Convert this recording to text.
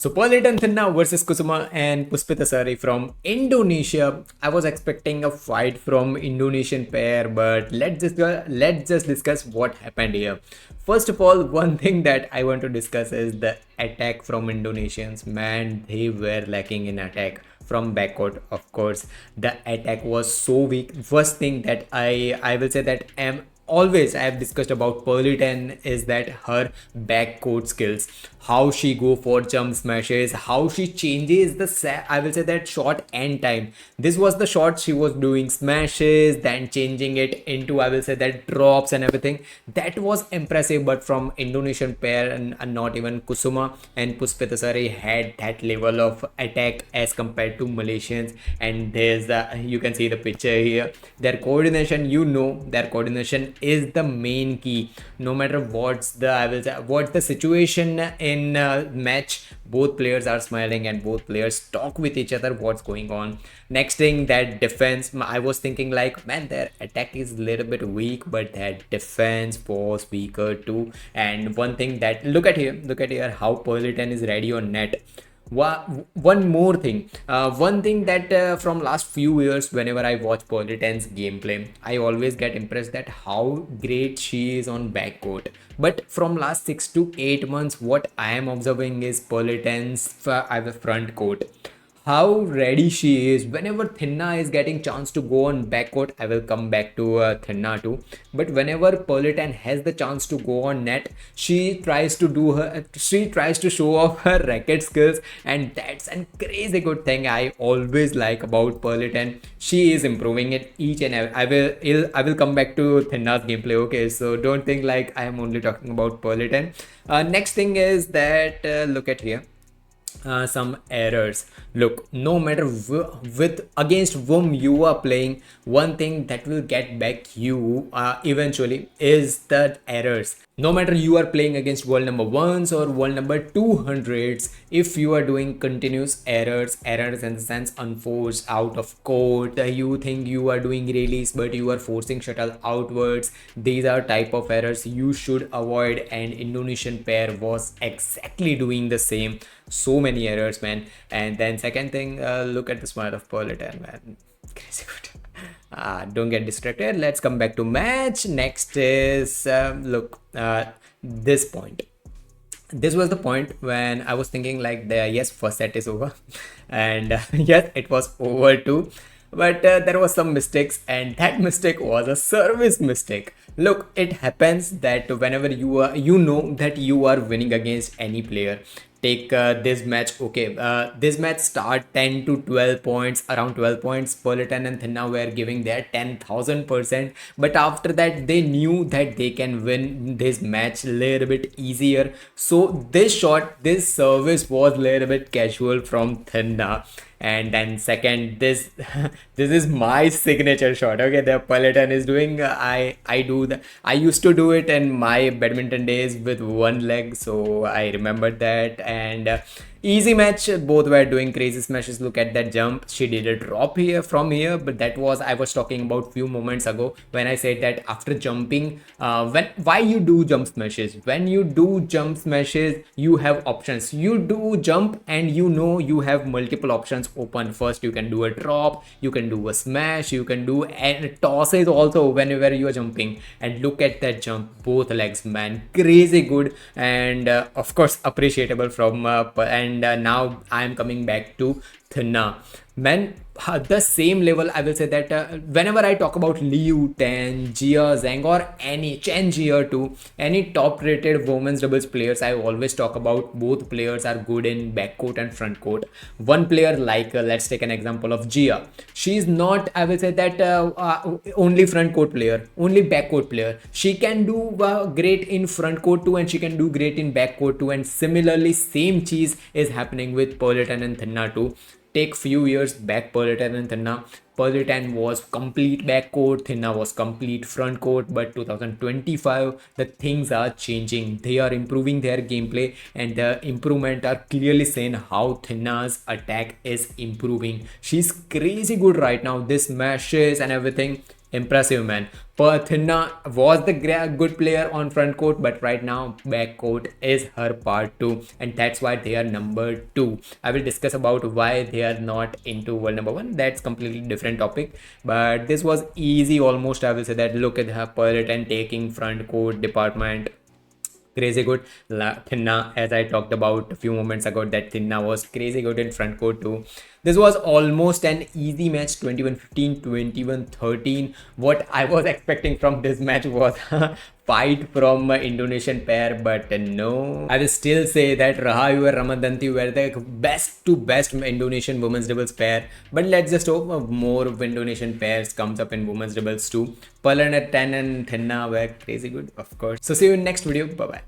So Pearly and Thinaah versus Kusuma and Puspitasari from Indonesia. I was expecting a fight from Indonesian pair, but let's just discuss what happened here. First of all, one thing that I want to discuss is the attack from Indonesians. Man, they were lacking in attack from backcourt. Of course, the attack was so weak. First thing that I will say that am always I have discussed about Pearly 10 is that her backcourt skills, how she go for jump smashes, how she changes the I will say that shot end time. This was the shot she was doing smashes, then changing it into I will say that drops and everything. That was impressive, but from Indonesian pair and not even Kusuma and Puspitasari had that level of attack as compared to Malaysians. And there's you can see the picture here. Their coordination, their coordination is the main key. No matter what's the I will say what's the situation in match, both players are smiling and both players talk with each other what's going on. Next thing, that defense, I was thinking like, man, their attack is a little bit weak, but their defense was weaker too. And one thing that look at here how Pearlton is ready on net. One more thing, one thing that from last few years, whenever I watch Politen's gameplay, I always get impressed that how great she is on backcourt. But from last 6 to 8 months, what I am observing is Politen's front court, how ready she is. Whenever Thinaah is getting chance to go on backcourt, I will come back to Thinaah too. But whenever Pearlton has the chance to go on net, she tries to show off her racket skills, and that's a crazy good thing I always like about Pearlton. She is improving it each and every. I will come back to Thinaah's gameplay. Okay, so don't think like I am only talking about Pearlton. Next thing is that look at here, some errors. Look, no matter with against whom you are playing, one thing that will get back you eventually is the errors. No matter you are playing against world number ones or world number 200s, if you are doing continuous errors in the sense unforced out of court, you think you are doing release but you are forcing shuttle outwards, these are type of errors you should avoid. And Indonesian pair was exactly doing the same. So many errors, man. And then second thing, look at the smile of Pearlton, man. Crazy good. Don't get distracted. Let's come back to match. Next is look, this point. This was the point when I was thinking like, yes, first set is over, and yes, it was over too. But there was some mistakes, and that mistake was a service mistake. Look, it happens that whenever you know that you are winning against any player. Take this match. Okay, this match start 10 to 12 points, around 12 points. Pearlton and Thinaah were giving their 10,000%, but after that they knew that they can win this match a little bit easier. So this service was a little bit casual from Thinaah. And then second, this this is my signature shot. Okay, the Peloton is doing, I do the I used to do it in my badminton days with one leg, so I remember that. And easy match, both were doing crazy smashes. Look at that jump, she did a drop here from here, but that was, I was talking about few moments ago when I said that after jumping, why you do jump smashes. When you do jump smashes, you have options. You do jump and you have multiple options open. First, you can do a drop, you can do a smash, you can do and tosses also whenever you are jumping. And look at that jump, both legs, man, crazy good. And of course appreciable from and now I am coming back to Thinaah, man. The same level, I will say that whenever I talk about Liu, Ten, Jia, Zhang, or any Chen Jia too, any top rated women's doubles players, I always talk about both players are good in backcourt and front court. One player like let's take an example of Jia. She is not, I will say that only front court player, only backcourt player. She can do great in front court too, and she can do great in backcourt too. And similarly, same cheese is happening with Pearlton and Thinaah too. Take few years back, Pearlton and Thinaah. Pearlton was complete backcourt, Thinaah was complete front court. But 2025, the things are changing. They are improving their gameplay, and the improvement are clearly saying how Thinaah's attack is improving. She's crazy good right now. This smashes and everything. Impressive, man. Thinaah was the good player on front court, but right now back court is her part too, and that's why they are number two. I will discuss about why they are not into world number one. That's completely different topic. But this was easy, almost. I will say that. Look at her Pearly taking front court department. Crazy good. Thinaah, as I talked about a few moments ago, that Thinaah was crazy good in front court too. This was almost an easy match, 21-15, 21-13. What I was expecting from this match was fight from Indonesian pair, but no. I will still say that Rahayu and Ramadanti were the best to best Indonesian women's doubles pair. But let's just hope more of Indonesian pairs comes up in women's doubles too. Pearly at 10 and Thinaah were crazy good, of course. So see you in next video. Bye bye.